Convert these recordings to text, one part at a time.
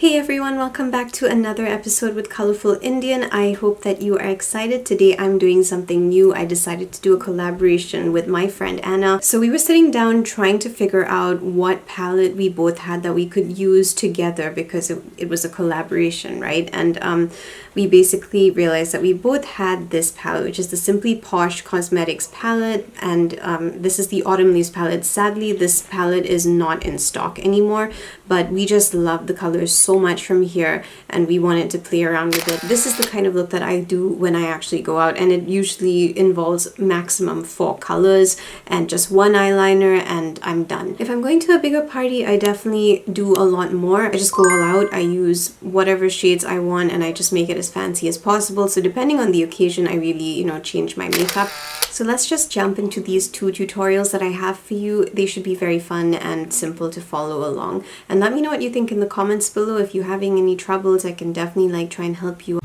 Hey everyone, welcome back to another episode with Colourful Indian. I hope that you are excited. Today I'm doing something new. I decided to do a collaboration with my friend Anna. So we were sitting down trying to figure out what palette we both had that we could use together because it was a collaboration, right? And we basically realized that we both had this palette, which is the Simply Posh Cosmetics palette, and this is the Autumn Leaves palette. Sadly, this palette is not in stock anymore, but we just love the colors so much from here and we wanted to play around with it. This is the kind of look that I do when I actually go out, and it usually involves maximum 4 colors and just one eyeliner and I'm done. If I'm going to a bigger party, I definitely do a lot more. I just go all out. I use whatever shades I want and I just make it as fancy as possible. So depending on the occasion, I really, change my makeup. So let's just jump into these 2 tutorials that I have for you. They should be very fun and simple to follow along. And let me know what you think in the comments below. If you're having any troubles, I can definitely try and help you.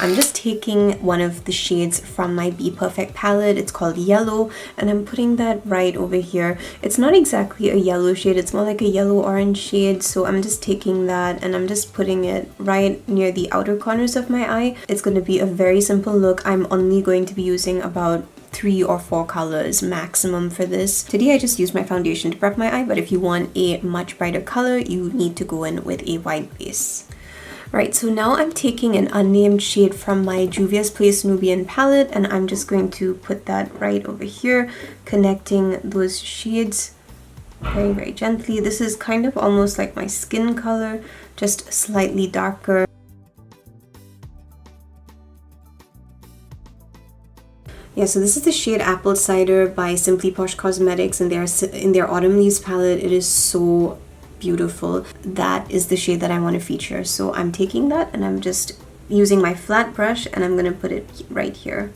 I'm just taking one of the shades from my Be Perfect palette. It's called Yellow, and I'm putting that right over here. It's not exactly a yellow shade, it's more like a yellow-orange shade, so I'm just taking that and I'm just putting it right near the outer corners of my eye. It's going to be a very simple look. I'm only going to be using about 3 or 4 colors maximum for this. Today I just used my foundation to prep my eye, but if you want a much brighter color, you need to go in with a white base. Right, so now I'm taking an unnamed shade from my Juvia's Place Nubian palette and I'm just going to put that right over here, connecting those shades very, very gently. This is kind of almost like my skin color, just slightly darker. Yeah, so this is the shade Apple Cider by Simply Posh Cosmetics, and in their Autumn Leaves palette. It is so beautiful. That is the shade that I want to feature. So I'm taking that and I'm just using my flat brush and I'm going to put it right here.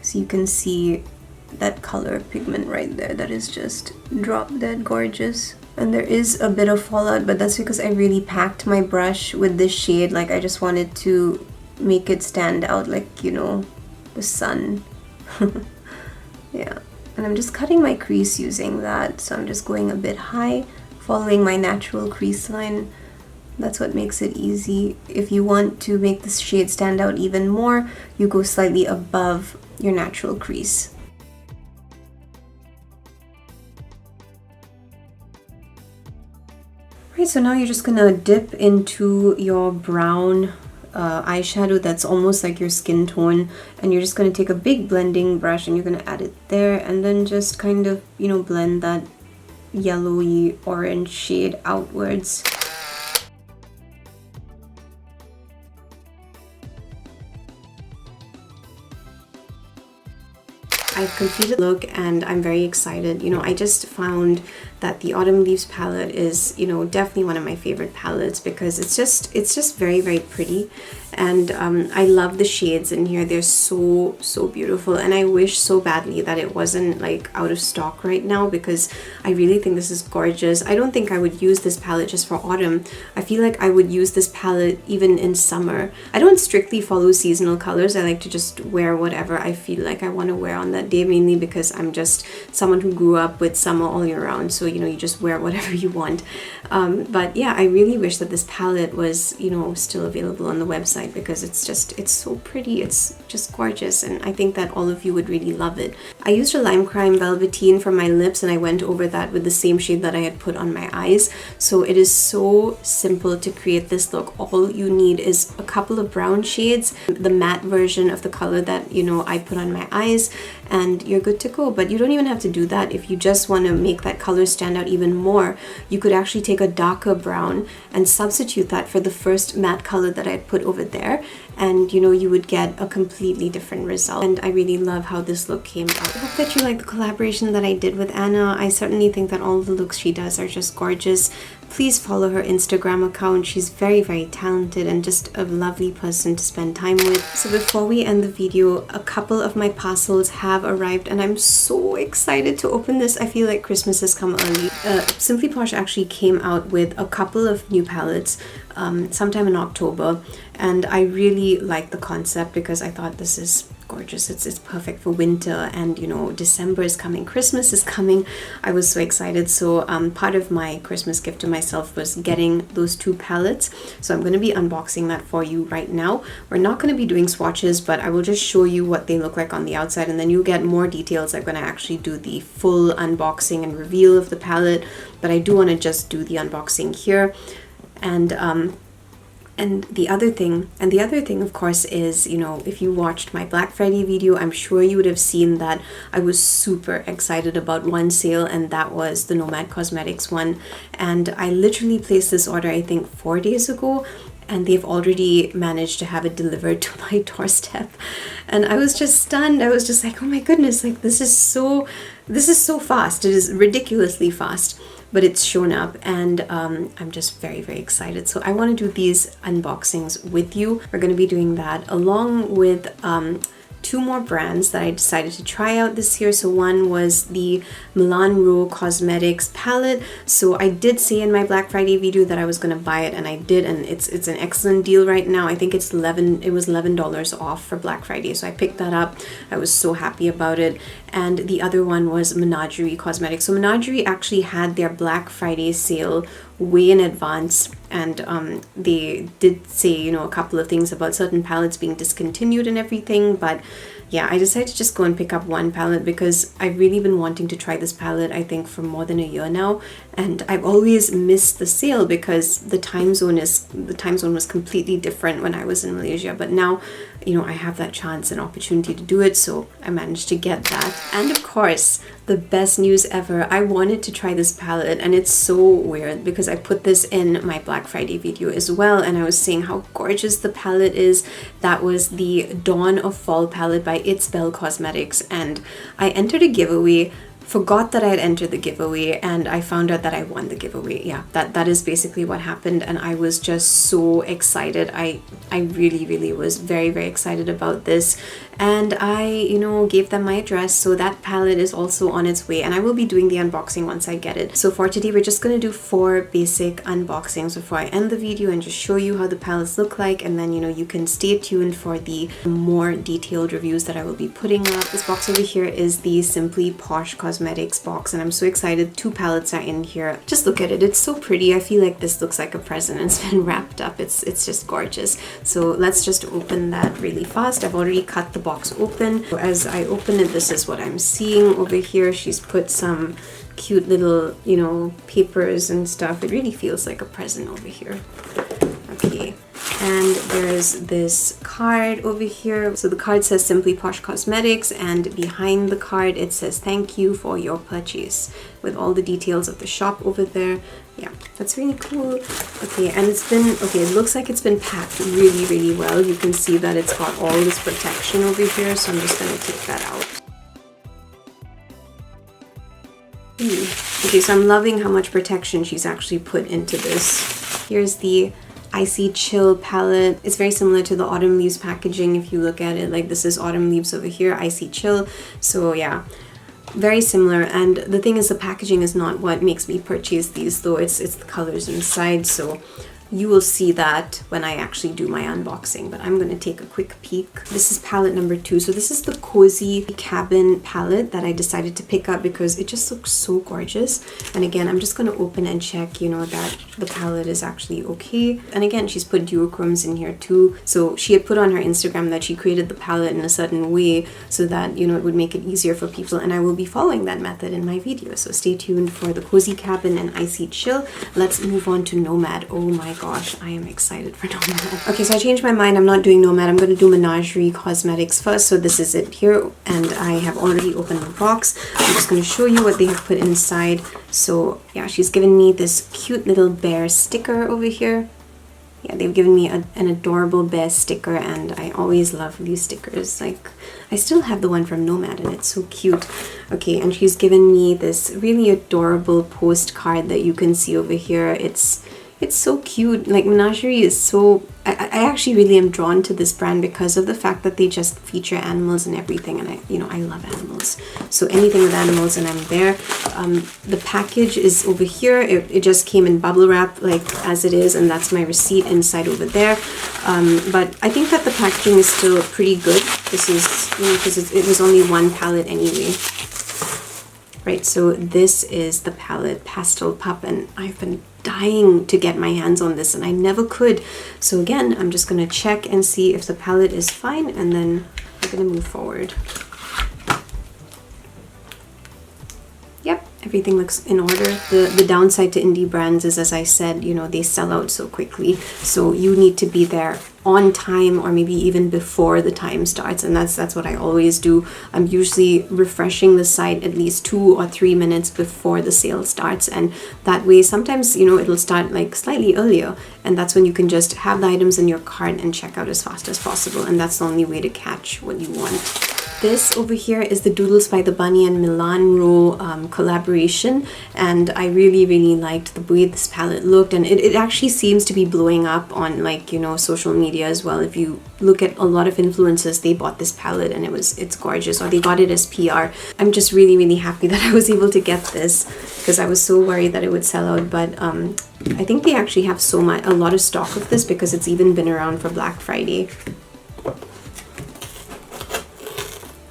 So you can see that color pigment right there. That is just drop dead gorgeous. And there is a bit of fallout, but that's because I really packed my brush with this shade. Like, I just wanted to make it stand out like, the sun. Yeah. And I'm just cutting my crease using that. So I'm just going a bit high, following my natural crease line. That's what makes it easy. If you want to make this shade stand out even more, you go slightly above your natural crease. Right, so now you're just gonna dip into your brown eyeshadow that's almost like your skin tone, and you're just gonna take a big blending brush and you're gonna add it there, and then just kind of, blend that yellowy orange shade outwards. I've completed the look and I'm very excited. I just found that the Autumn Leaves palette is, definitely one of my favorite palettes because it's just very, very pretty. And I love the shades in here. They're so beautiful, and I wish so badly that it wasn't out of stock right now because I really think this is gorgeous. I don't think I would use this palette just for autumn. I feel like I would use this palette even in summer. I don't strictly follow seasonal colors. I like to just wear whatever I feel like I want to wear on that day, mainly because I'm just someone who grew up with summer all year round, so you just wear whatever you want. But yeah, I really wish that this palette was still available on the website because it's so pretty. It's just gorgeous, and I think that all of you would really love it. I used a Lime Crime Velvetine for my lips and I went over that with the same shade that I had put on my eyes. So it is so simple to create this look. All you need is a couple of brown shades, the matte version of the color that I put on my eyes, and you're good to go. But you don't even have to do that. If you just want to make that color stand out even more, you could actually take a darker brown and substitute that for the first matte color that I had put over there, and you would get a completely different result. And I really love how this look came out. I hope that you like the collaboration that I did with Anna. I certainly think that all the looks she does are just gorgeous. Please follow her Instagram account. She's very, very talented and just a lovely person to spend time with. So before we end the video, a couple of my parcels have arrived and I'm so excited to open this. I feel like Christmas has come early. Simply Posh actually came out with a couple of new palettes sometime in October, and I really like the concept because I thought this is gorgeous. It's perfect for winter, and you know, December is coming, Christmas is coming. I was so excited. So part of my Christmas gift to myself was getting those 2 palettes. So I'm going to be unboxing that for you right now. We're not going to be doing swatches, but I will just show you what they look like on the outside, and then you'll get more details. I'm going to actually do the full unboxing and reveal of the palette, but I do want to just do the unboxing here. And the other thing, of course, is, you know, if you watched my Black Friday video, I'm sure you would have seen that I was super excited about one sale, and that was the Nomad Cosmetics one. And I literally placed this order, I think 4 days ago, and they've already managed to have it delivered to my doorstep. And I was just stunned. I was just like, oh my goodness, like this is so fast. It is ridiculously fast. But it's shown up, and I'm just very, very excited. So I want to do these unboxings with you. We're going to be doing that along with 2 more brands that I decided to try out this year. So one was the Milan Rowe Cosmetics palette. So I did say in my Black Friday video that I was going to buy it, and I did, and it's an excellent deal right now. I think it was $11 off for Black Friday. So I picked that up. I was so happy about it. And the other one was Menagerie Cosmetics. So Menagerie actually had their Black Friday sale way in advance, and they did say, you know, a couple of things about certain palettes being discontinued and everything. But yeah, I decided to just go and pick up one palette because I've really been wanting to try this palette, I think, for more than a year now, and I've always missed the sale because the time zone was completely different when I was in Malaysia. But now, you know, I have that chance and opportunity to do it, so I managed to get that. And of course, the best news ever, I wanted to try this palette, and it's so weird because I put this in my Black Friday video as well, and I was saying how gorgeous the palette is. That was the Dawn of Fall palette by It's Belle Cosmetics, and I entered a giveaway, forgot that I had entered the giveaway, and I found out that I won the giveaway. Yeah, that is basically what happened, and I was just so excited. I really was very, very excited about this, and I, you know, gave them my address, so that palette is also on its way, and I will be doing the unboxing once I get it. So for today, we're just going to do 4 basic unboxings before I end the video and just show you how the palettes look like, and then, you know, you can stay tuned for the more detailed reviews that I will be putting up. This box over here is the Simply Posh Cosmetics box, and I'm so excited. 2 palettes are in here. Just look at it. It's so pretty. I feel like this looks like a present. It's been wrapped up. It's just gorgeous. So let's just open that really fast. I've already cut the box open. So as I open it, this is what I'm seeing over here. She's put some cute little, you know, papers and stuff. It really feels like a present over here. Okay. And there's this card over here. So the card says Simply Posh Cosmetics, and behind the card it says thank you for your purchase, with all the details of the shop over there. Yeah, that's really cool. Okay, and it looks like it's been packed really well. You can see that it's got all this protection over here, so I'm just gonna take that out. Okay, so I'm loving how much protection she's actually put into this. Here's the Icy Chill palette. It's very similar to the Autumn Leaves packaging. If you look at it, like, this is Autumn Leaves over here, Icy Chill. So yeah, very similar. And the thing is, the packaging is not what makes me purchase these, though. It's the colors inside. So you will see that when I actually do my unboxing, but I'm going to take a quick peek. This is palette number 2. So this is the Cozy Cabin palette that I decided to pick up because it just looks so gorgeous. And again, I'm just going to open and check, you know, that the palette is actually okay. And again, she's put duochromes in here too. So she had put on her Instagram that she created the palette in a certain way so that, you know, it would make it easier for people, and I will be following that method in my video. So stay tuned for the Cozy Cabin and Icy Chill. Let's move on to Nomad. Oh my gosh, I am excited for Nomad. Okay, so I changed my mind. I'm not doing Nomad. I'm going to do Menagerie Cosmetics first. So this is it here, and I have already opened the box. I'm just going to show you what they have put inside. So yeah, she's given me this cute little bear sticker over here. Yeah, they've given me an adorable bear sticker, and I always love these stickers. Like, I still have the one from Nomad, and it's so cute. Okay, and she's given me this really adorable postcard that you can see over here. It's, It's so cute. Like Menagerie is so, I actually really am drawn to this brand because of the fact that they just feature animals and everything, and I love animals. So anything with animals and I'm there. The package is over here. It just came in bubble wrap like as it is, and that's my receipt inside over there. But I think that the packaging is still pretty good. This is, because it was only one palette anyway. Right, so this is the palette Pastel Pup, and I've been dying to get my hands on this and I never could. So again, I'm just gonna check and see if the palette is fine, and then we're gonna move forward. Yep, everything looks in order. The downside to indie brands is, as I said, you know, they sell out so quickly. So you need to be there on time, or maybe even before the time starts, and that's what I always do. I'm usually refreshing the site at least 2 or 3 minutes before the sale starts, and that way sometimes, you know, it'll start like slightly earlier, and that's when you can just have the items in your cart and check out as fast as possible, and that's the only way to catch what you want. This over here is the Doodles by the Bunny and Milan Rowe collaboration, and I really liked the way this palette looked, and it actually seems to be blowing up on, like, you know, social media as well. If you look at a lot of influencers, they bought this palette and it's gorgeous, or they got it as PR. I'm just really happy that I was able to get this, because I was so worried that it would sell out, but I think they actually have a lot of stock of this, because it's even been around for Black Friday.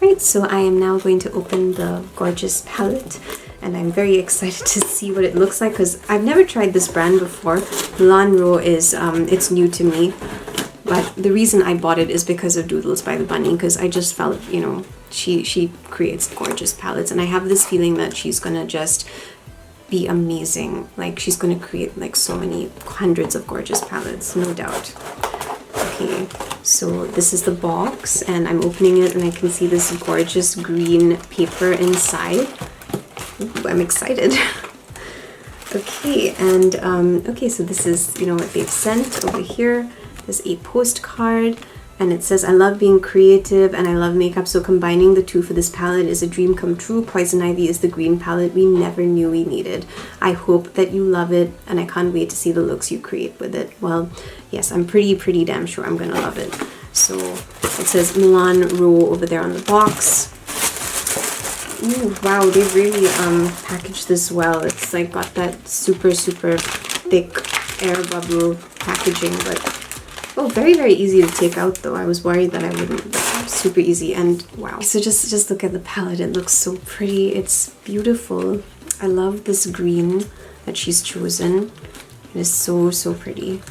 Right, so I am now going to open the gorgeous palette, and I'm very excited to see what it looks like, because I've never tried this brand before. Milan Rowe is, it's new to me, but the reason I bought it is because of Doodles by the Bunny, because I just felt, you know, she creates gorgeous palettes, and I have this feeling that she's gonna just be amazing. Like, she's gonna create like so many hundreds of gorgeous palettes, no doubt. Okay, so this is the box, and I'm opening it and I can see this gorgeous green paper inside. Ooh, I'm excited. Okay, and okay, so this is, you know, what they've sent over here. There's a postcard, and it says, I love being creative and I love makeup, so combining the two for this palette is a dream come true. Poison Ivy is the green palette we never knew we needed. I hope that you love it, and I can't wait to see the looks you create with it. Well, yes, I'm pretty damn sure I'm gonna love it. So it says Milan Rowe over there on the box. Ooh, wow, they really packaged this well. It's like got that super thick air bubble packaging, but oh, very easy to take out though. I was worried that I wouldn't, but super easy. And wow, so just look at the palette. It looks so pretty. It's beautiful. I love this green that she's chosen. It is so pretty.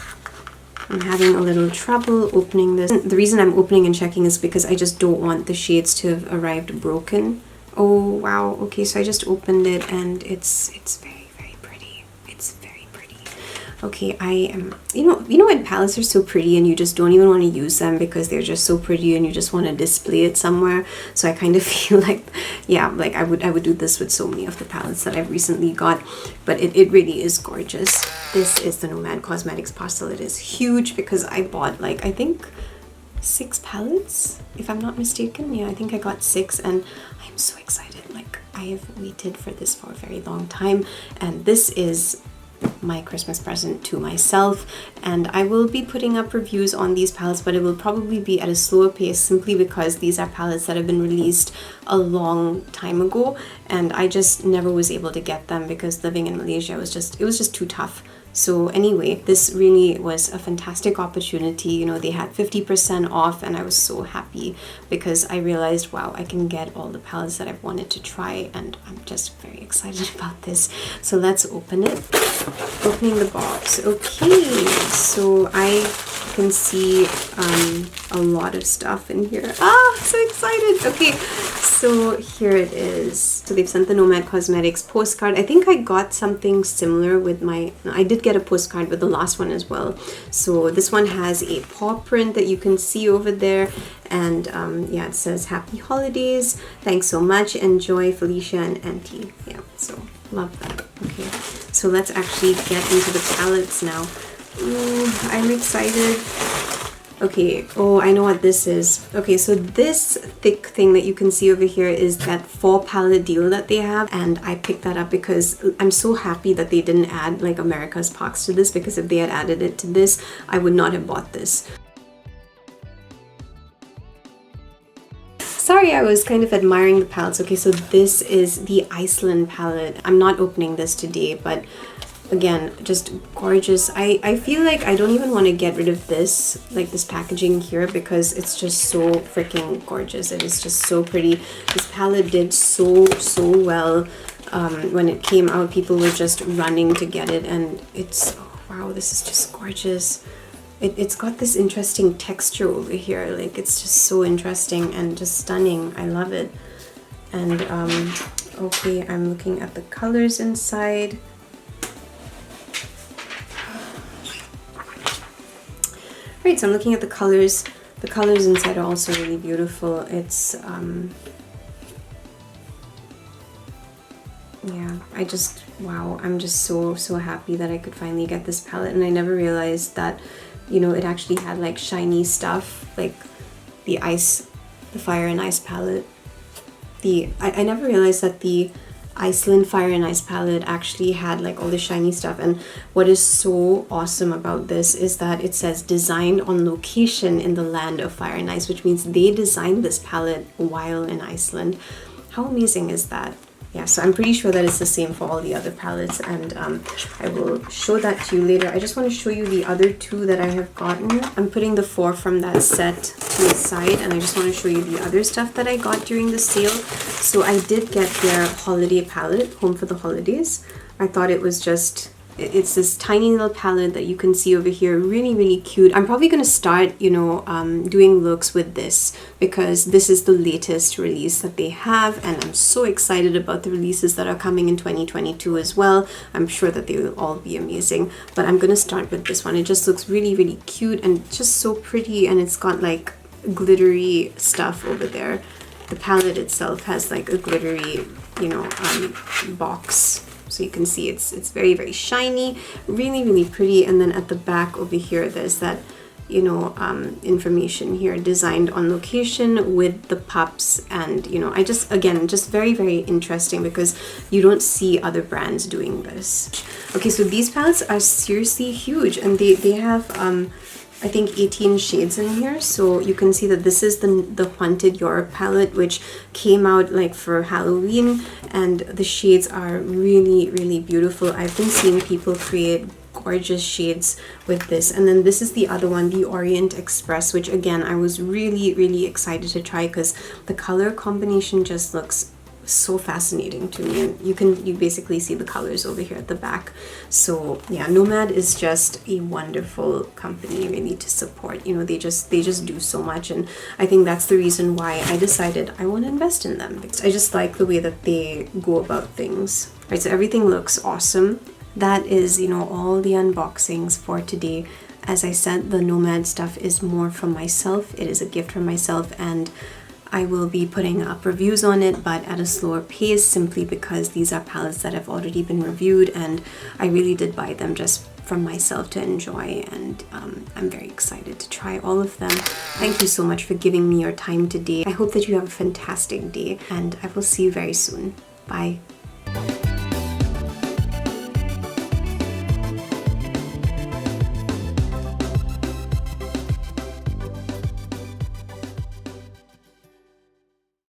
I'm having a little trouble opening this. The reason I'm opening and checking is because I just don't want the shades to have arrived broken. Oh wow, okay, so I just opened it and it's very pretty. It's very pretty. Okay, I am, you know when palettes are so pretty and you just don't even want to use them because they're just so pretty and you just want to display it somewhere. So I kind of feel like, yeah, like I would do this with so many of the palettes that I've recently got, but it really is gorgeous. This is the Nomad Cosmetics parcel. It is huge because I bought, like, I think 6 palettes, if I'm not mistaken. Yeah, I think I got 6, and I'm so excited. Like, I have waited for this for a very long time, and this is my Christmas present to myself, and I will be putting up reviews on these palettes, but it will probably be at a slower pace simply because these are palettes that have been released a long time ago, and I just never was able to get them because living in Malaysia was just too tough. So anyway, this really was a fantastic opportunity. You know, they had 50% off, and I was so happy because I realized, wow, I can get all the palettes that I've wanted to try, and I'm just very excited about this. So let's open it. Opening the box. Okay, so I can see a lot of stuff in here. Ah, so excited. Okay, so here it is. So they've sent the Nomad Cosmetics postcard. I think I got something similar with I did get a postcard with the last one as well. So this one has a paw print that you can see over there, and yeah, it says happy holidays, thanks so much, enjoy, Felicia and Auntie. Yeah, so love that. Okay, so let's actually get into the palettes now. Ooh, I'm excited. Okay, oh, I know what this is. Okay, so this thick thing that you can see over here is that 4-palette deal that they have, and I picked that up because I'm so happy that they didn't add like America's Pox to this, because if they had added it to this, I would not have bought this. Sorry, I was kind of admiring the palettes. Okay, so this is the Iceland palette. I'm not opening this today, but again, just gorgeous. I feel like I don't even want to get rid of this, like this packaging here, because it's just so freaking gorgeous. It is just so pretty. This palette did so well. When it came out, people were just running to get it, and it's, oh, wow, this is just gorgeous. It's got this interesting texture over here, like it's just so interesting and just stunning. I love it. And okay, I'm looking at the colors inside. Right, so I'm looking at the colors. The colors inside are also really beautiful. It's yeah, wow, I'm just so happy that I could finally get this palette, and I never realized that, you know, it actually had like shiny stuff, like the Fire and Ice palette. I never realized that the Iceland Fire and Ice palette actually had like all the shiny stuff. And what is so awesome about this is that it says designed on location in the land of fire and ice, which means they designed this palette while in Iceland. How amazing is that? Yeah, so I'm pretty sure that it's the same for all the other palettes, and I will show that to you later. I just want to show you the other 2 that I have gotten. I'm putting the 4 from that set to the side, and I just want to show you the other stuff that I got during the sale. So I did get their holiday palette, Home for the Holidays. I thought it was just, it's this tiny little palette that you can see over here, really cute. I'm probably going to start, you know, doing looks with this, because this is the latest release that they have, and I'm so excited about the releases that are coming in 2022 as well. I'm sure that they will all be amazing, but I'm going to start with this one. It just looks really cute and just so pretty, and it's got like glittery stuff over there. The palette itself has like a glittery, you know, box. So you can see it's very shiny, really pretty. And then at the back over here, there's that, you know, information here, designed on location with the pups. And, you know, I just, again, just very interesting, because you don't see other brands doing this. Okay, so these palettes are seriously huge, and they have I think 18 shades in here. So you can see that this is the Haunted Europe palette, which came out like for Halloween, and the shades are really beautiful. I've been seeing people create gorgeous shades with this. And then this is the other one, the Orient Express, which again I was really excited to try, because the color combination just looks so fascinating to me, and you basically see the colors over here at the back. So yeah, Nomad is just a wonderful company really to support. You know, they just do so much, and I think that's the reason why I decided I want to invest in them, because I just like the way that they go about things. Right, so everything looks awesome. That is, you know, all the unboxings for today. As I said, the Nomad stuff is more from myself. It is a gift from myself, and I will be putting up reviews on it, but at a slower pace, simply because these are palettes that have already been reviewed, and I really did buy them just from myself to enjoy, and I'm very excited to try all of them. Thank you so much for giving me your time today. I hope that you have a fantastic day, and I will see you very soon. Bye.